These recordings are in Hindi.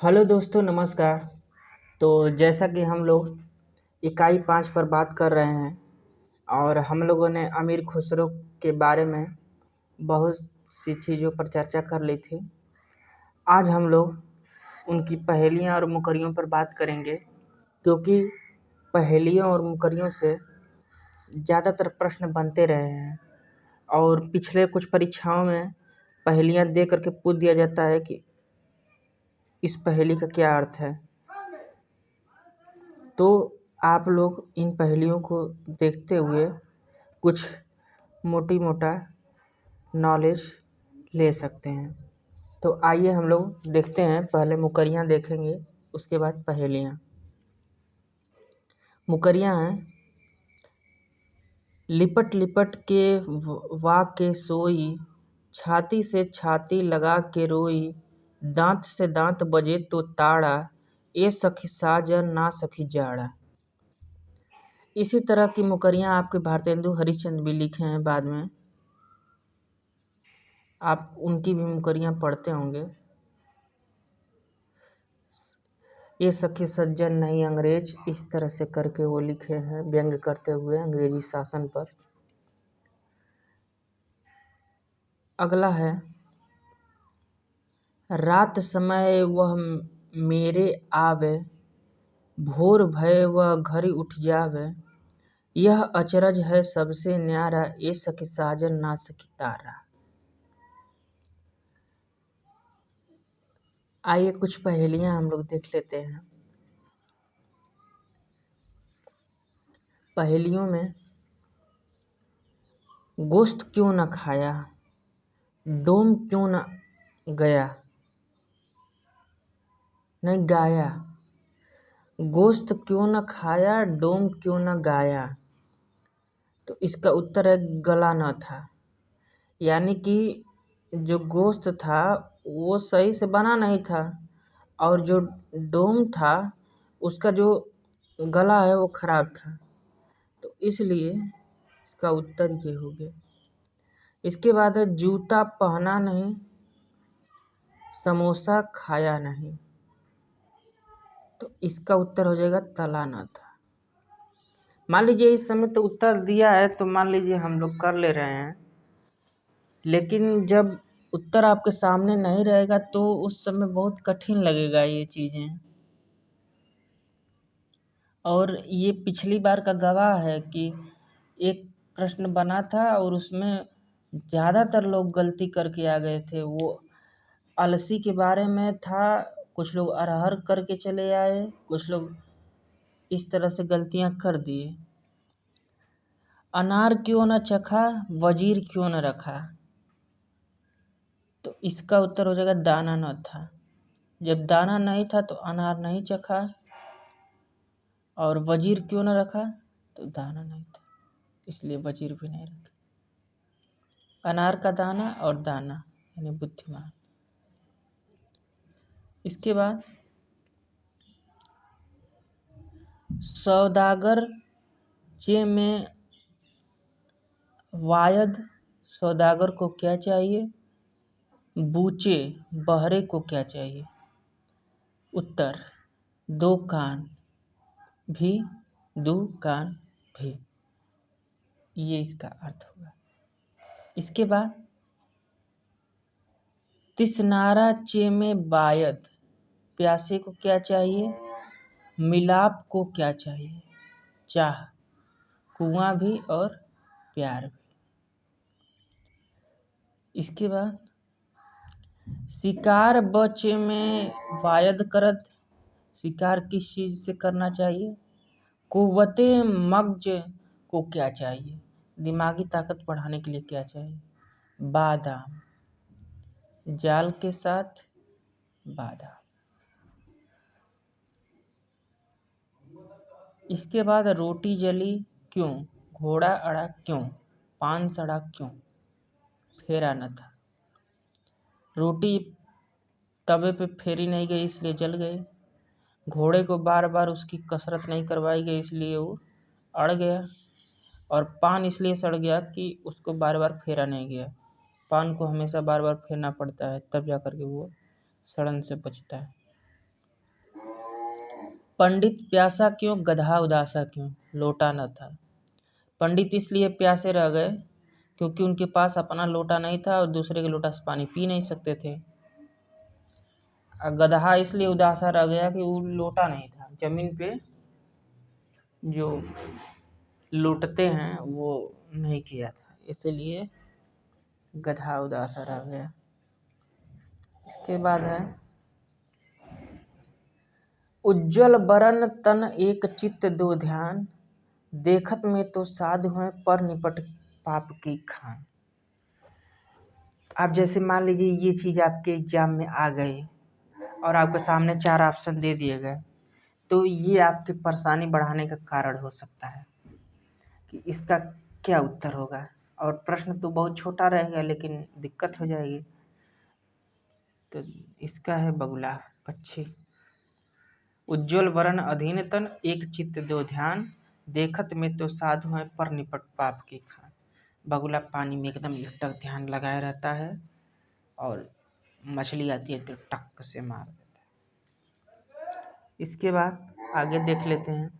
हेलो दोस्तों, नमस्कार। तो जैसा कि हम लोग इकाई 5 पर बात कर रहे हैं और हम लोगों ने अमीर खुसरो के बारे में बहुत सी चीज़ों पर चर्चा कर ली थी। आज हम लोग उनकी पहेलियाँ और मुकरियों पर बात करेंगे, क्योंकि पहेलियों और मुकरियों से ज़्यादातर प्रश्न बनते रहे हैं और पिछले कुछ परीक्षाओं में पहेलियाँ दे करके पूछ दिया जाता है कि इस पहेली का क्या अर्थ है। तो आप लोग इन पहेलियों को देखते हुए कुछ मोटा नॉलेज ले सकते हैं। तो आइए हम लोग देखते हैं। पहले मुकरियाँ देखेंगे, उसके बाद पहेलियाँ। मुकरियाँ हैं, लिपट लिपट के वा के सोई, छाती से छाती लगा के रोई, दांत से दांत बजे तो ताड़ा, ए सखी साजन ना सखी जाड़ा। इसी तरह की मुकरियाँ आपके भारतेंदु हरिश्चंद्र भी लिखे हैं। बाद में आप उनकी भी मुकरियाँ पढ़ते होंगे। ये सखी सज्जन नहीं अंग्रेज, इस तरह से करके वो लिखे हैं, व्यंग करते हुए अंग्रेजी शासन पर। अगला है, रात समय वह मेरे आवे, भोर भय वह घड़ी उठ जावे, यह अचरज है सबसे न्यारा, ए सखी साजन ना सखी तारा। आइए कुछ पहेलियाँ हम लोग देख लेते हैं। पहेलियों में, गोश्त क्यों न खाया, डोम क्यों न गया, नहीं गाया। गोश्त क्यों न खाया, डोम क्यों न गाया। तो इसका उत्तर है गला न था। यानी कि जो गोश्त था वो सही से बना नहीं था, और जो डोम था उसका जो गला है वो खराब था। तो इसलिए इसका उत्तर ये हो गया। इसके बाद है, जूता पहना नहीं, समोसा खाया नहीं। तो इसका उत्तर हो जाएगा तला न था। मान लीजिए इस समय तो उत्तर दिया है, तो मान लीजिए हम लोग कर ले रहे हैं, लेकिन जब उत्तर आपके सामने नहीं रहेगा तो उस समय बहुत कठिन लगेगा ये चीज़ें। और ये पिछली बार का गवाह है कि एक प्रश्न बना था और उसमें ज़्यादातर लोग गलती करके आ गए थे। वो अलसी के बारे में था, कुछ लोग अरहर करके चले आए, कुछ लोग इस तरह से गलतियां कर दिए। अनार क्यों न चखा, वजीर क्यों न रखा। तो इसका उत्तर हो जाएगा दाना न था। जब दाना नहीं था तो अनार नहीं चखा, और वजीर क्यों न रखा, तो दाना नहीं था, इसलिए वजीर भी नहीं रखा। अनार का दाना और दाना यानी बुद्धिमान। इसके बाद, सौदागर चे में वायद, सौदागर को क्या चाहिए, बूचे बहरे को क्या चाहिए। उत्तर, दो कान भी, दो कान भी, ये इसका अर्थ होगा। इसके बाद, तिसनारा चे में बायद, प्यासे को क्या चाहिए, मिलाप को क्या चाहिए, चाह, कुआं भी और प्यार भी। इसके बाद, शिकार बचे में वायद करत, शिकार किस चीज़ से करना चाहिए, कुव्वते मगज को क्या चाहिए, दिमागी ताकत बढ़ाने के लिए क्या चाहिए, बादाम, जाल के साथ बादाम। इसके बाद, रोटी जली क्यों, घोड़ा अड़ा क्यों, पान सड़ा क्यों, फेरा न था। रोटी तवे पे फेरी नहीं गई इसलिए जल गई, घोड़े को बार बार उसकी कसरत नहीं करवाई गई इसलिए वो अड़ गया, और पान इसलिए सड़ गया कि उसको बार बार फेरा नहीं गया। पान को हमेशा बार बार फेरना पड़ता है, तब जा कर के वो सड़न से बचता है। पंडित प्यासा क्यों, गधा उदासा क्यों, लोटा न था। पंडित इसलिए प्यासे रह गए क्योंकि उनके पास अपना लोटा नहीं था और दूसरे के लोटा से पानी पी नहीं सकते थे। और गधा इसलिए उदासा रह गया कि वो लोटा नहीं था, जमीन पे जो लूटते हैं वो नहीं किया था, इसलिए गधा उदासा रह गया। इसके बाद है उज्ज्वल बरन तन एक चित्त दो ध्यान, देखत में तो साधु हैं पर निपट पाप की खान। आप जैसे मान लीजिए ये चीज़ आपके एग्जाम में आ गई और आपके सामने 4 ऑप्शन दे दिए गए, तो ये आपकी परेशानी बढ़ाने का कारण हो सकता है कि इसका क्या उत्तर होगा। और प्रश्न तो बहुत छोटा रहेगा लेकिन दिक्कत हो जाएगी। तो इसका है बगुला पक्षी। उज्ज्वल वरण अधीन तन एक चित्त दो ध्यान, देखत में तो साधु है पर निपट पाप की खान। बगुला पानी में एकदम एकटक ध्यान लगाए रहता है और मछली आती है तो टक से मार देता है। इसके बाद आगे देख लेते हैं।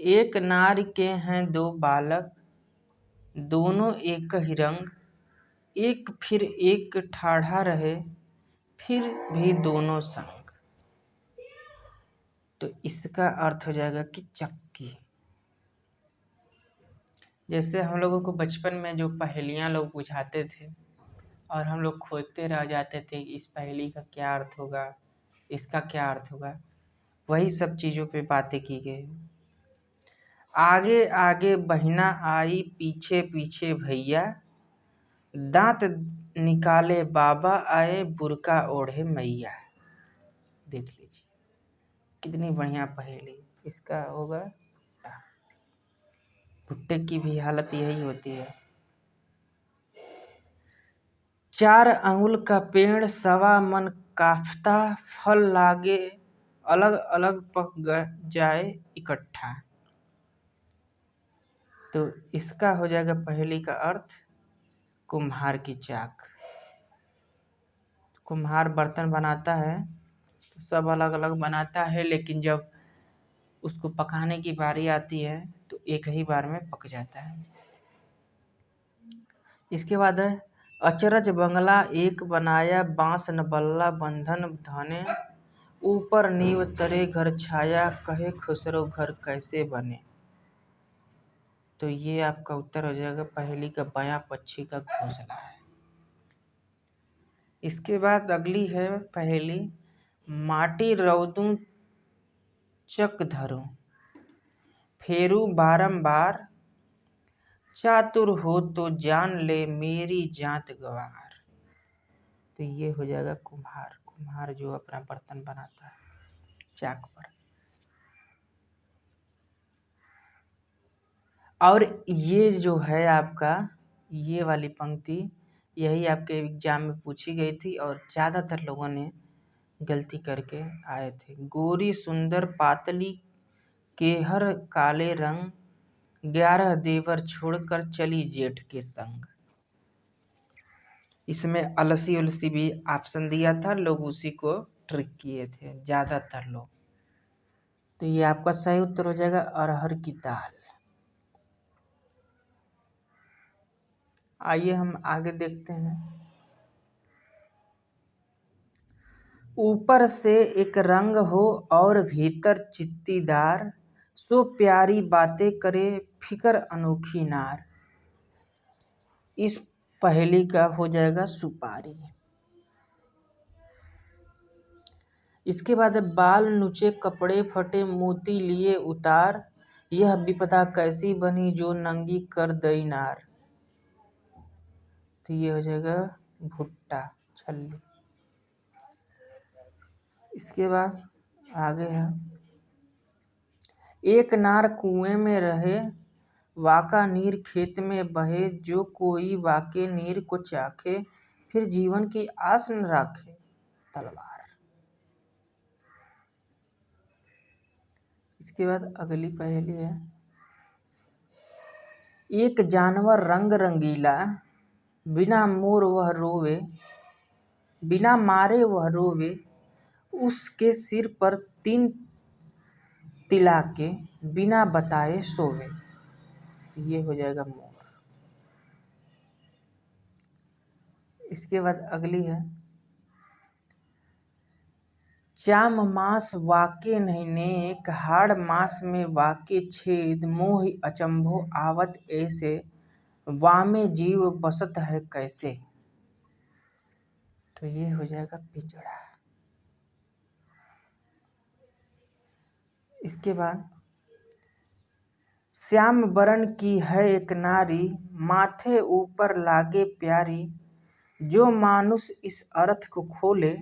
एक नार के हैं 2 बालक, दोनों एक ही रंग, एक फिर एक ठाढ़ा रहे, फिर भी दोनों संग। तो इसका अर्थ हो जाएगा कि चक्की। जैसे हम लोगों को बचपन में जो पहेलियाँ लोग बुझाते थे और हम लोग खोजते रह जाते थे इस पहेली का क्या अर्थ होगा, इसका क्या अर्थ होगा, वही सब चीज़ों पे बातें की गई। आगे आगे बहिना आई, पीछे पीछे भैया, दांत निकाले बाबा आए, बुरका ओढ़े मैया। देख लीजिए कितनी बढ़िया पहेली। इसका होगा भुट्टा। भुट्टे की भी हालत यही होती है। 4 अंगुल का पेड़, 1.25 मन काफ्ता, फल लागे अलग अलग पक जाए इकट्ठा। तो इसका हो जाएगा पहेली का अर्थ कुम्हार की चाक। कुम्हार बर्तन बनाता है तो सब अलग अलग बनाता है, लेकिन जब उसको पकाने की बारी आती है तो एक ही बार में पक जाता है। इसके बाद है अचरज बंगला एक बनाया, बांस न बल्ला बंधन धने, ऊपर नींव तरे घर छाया, कहे खुसरो घर कैसे बने। तो ये आपका उत्तर हो जाएगा पहेली का बायां पक्षी का घोंसला है। इसके बाद अगली है पहेली माटी रौदू चक धरो, फेरू बारंबार, चातुर हो तो जान ले मेरी जात गवार। तो ये हो जाएगा कुम्हार। कुम्हार जो अपना बर्तन बनाता है चाक पर। और ये जो है आपका ये वाली पंक्ति यही आपके एग्जाम में पूछी गई थी और ज़्यादातर लोगों ने गलती करके आए थे। गोरी सुंदर पातली केहर काले रंग, 11 देवर छोड़कर चली जेठ के संग। इसमें अलसी उलसी भी ऑप्शन दिया था, लोग उसी को ट्रिक किए थे ज़्यादातर लोग। तो ये आपका सही उत्तर हो जाएगा अरहर की दाल। आइए हम आगे देखते हैं। ऊपर से एक रंग हो और भीतर चित्तीदार, सो प्यारी बातें करे फिकर अनोखी नार। इस पहेली का हो जाएगा सुपारी। इसके बाद है बाल नुचे कपड़े फटे मोती लिए उतार, यह विपदा कैसी बनी जो नंगी कर दई नार। तो ये हो जाएगा भुट्टा छल्ली। इसके बाद आगे है एक नार कुएं में रहे, वाका नीर खेत में बहे, जो कोई वाके नीर को चाखे, फिर जीवन की आस न राखे तलवार। इसके बाद अगली पहेली है एक जानवर रंग रंगीला, बिना मोर वह रोवे, बिना मारे वह रोवे, उसके सिर पर 3 तिलाके, बिना बताए सोवे। तो ये हो जाएगा मोर। इसके बाद अगली है, चाम मास वाके नहीं नेक, हाड़ मास में वाके छेद, मोहि अचंभो आवत ऐसे, वामे जीव बसत है कैसे। तो ये हो जाएगा पिछड़ा। इसके बाद, श्याम बरन की है एक नारी, माथे ऊपर लागे प्यारी, जो मानुष इस अर्थ को खोले,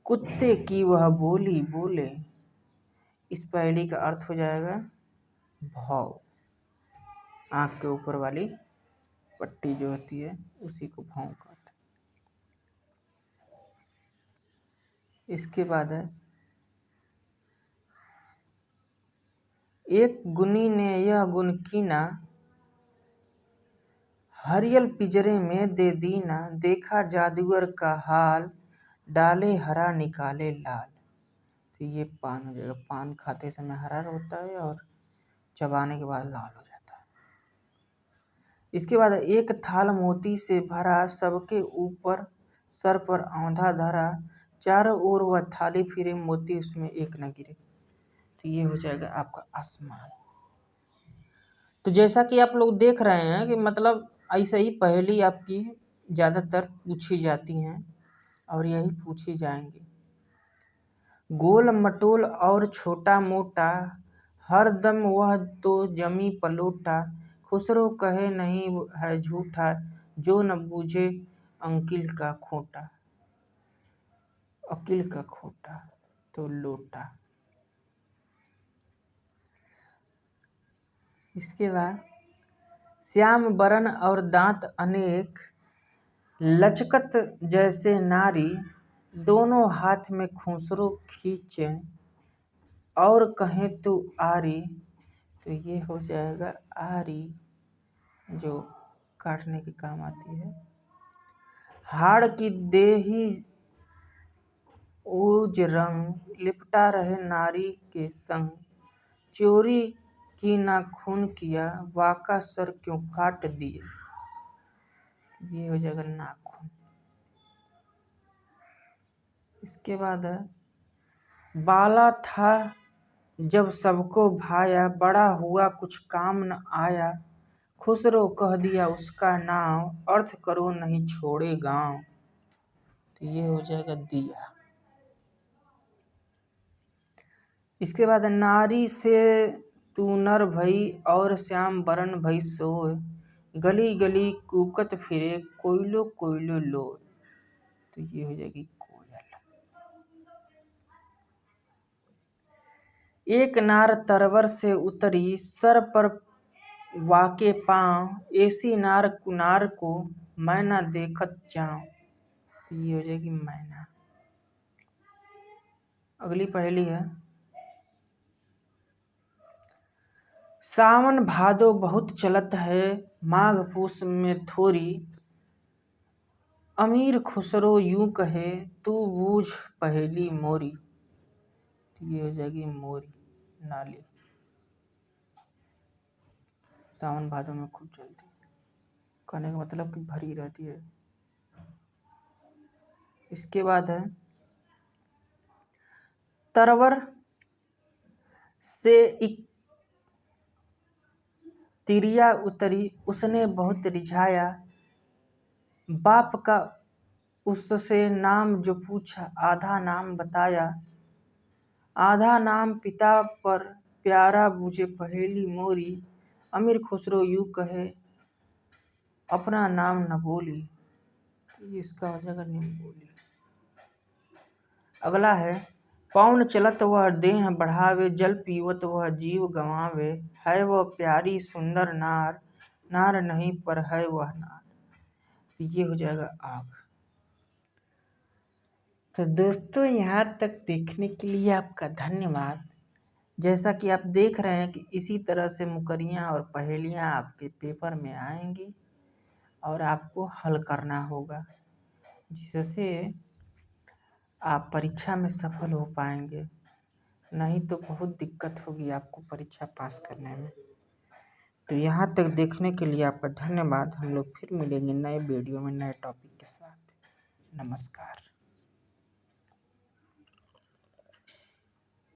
कुत्ते की वह बोली बोले। इस पहेली का अर्थ हो जाएगा भौं। आँख के ऊपर वाली पट्टी जो होती है उसी को भौं कहते हैं। इसके बाद है, एक गुनी ने यह गुण कीना, हरियल पिंजरे में दे दीना, देखा जादूगर का हाल, डाले हरा निकाले लाल। तो ये पान हो जाएगा। पान खाते समय हरा होता है और चबाने के बाद लाल हो जाता है। इसके बाद, एक थाल मोती से भरा, सबके ऊपर सर पर औंधा धरा, चारों ओर वह थाली फिरे, मोती उसमें एक न गिरे। तो ये हो जाएगा आपका आसमान। तो जैसा कि आप लोग देख रहे हैं कि मतलब ऐसे ही पहेली आपकी ज़्यादातर पूछी जाती हैं और यही पूछी जाएंगी। गोल मटोल और छोटा मोटा, हर दम वह तो जमी पलोटा, खुसरो कहे नहीं है झूठा, जो न बूझे अंकिल का खोटा। अकिल का खोटा तो लोटा। इसके बाद, श्याम बरन और दांत अनेक, लचकत जैसे नारी, दोनों हाथ में खुसरो खींचे, और कहें तो आरी। तो ये हो जाएगा आरी, जो काटने के काम आती है। हाड़ की देही ऊज रंग, लिपटा रहे नारी के संग, चोरी की ना खून किया, वाका सर क्यों काट दिए। ये हो जाएगा नाखून। इसके बाद है, बाला था जब सबको भाया, बड़ा हुआ कुछ काम न आया, खुसरो कह दिया उसका नाम, अर्थ करो नहीं छोड़े गांव। तो ये हो जाएगा दिया। इसके बाद, नारी से तू नर भई, और श्याम बरन भई सोय, गली गली कूकत फिरे, कोयलो कोयलो लोय। तो ये हो जाएगी कोयल। एक नार तरवर से उतरी, सर पर वाके पाँव, ऐसी नार कुनार को, मैं ना देखत जाऊं। तो ये हो जाएगी मैना। अगली पहेली है, सावन भादो बहुत चलत है, माघ पूस में थोरी, अमीर खुसरो यूं कहे, तू बूझ पहेली मोरी। तो ये हो जाएगी मोरी, नाली। सावन भादो में खूब चलती है, कहने का मतलब कि भरी रहती है। इसके बाद है, तरवर से एक तिरिया उतरी, उसने बहुत रिझाया, बाप का उससे नाम जो पूछा, आधा नाम बताया, आधा नाम पिता पर प्यारा, बूझे पहेली मोरी, अमीर खुसरो यूं कहे, अपना नाम न बोली। इसका हो जाएगा निम बोली। अगला है, पौन चलत वह देह बढ़ावे, जल पीवत वह जीव गंवावे, है वह प्यारी सुंदर नार, नार नहीं पर है वह नार। तो ये हो जाएगा आग। तो दोस्तों, यहाँ तक देखने के लिए आपका धन्यवाद। जैसा कि आप देख रहे हैं कि इसी तरह से मुकरियाँ और पहेलियाँ आपके पेपर में आएंगी और आपको हल करना होगा, जिससे आप परीक्षा में सफल हो पाएंगे। नहीं तो बहुत दिक्कत होगी आपको परीक्षा पास करने में। तो यहाँ तक देखने के लिए आपका धन्यवाद। हम लोग फिर मिलेंगे नए वीडियो में नए टॉपिक के साथ। नमस्कार।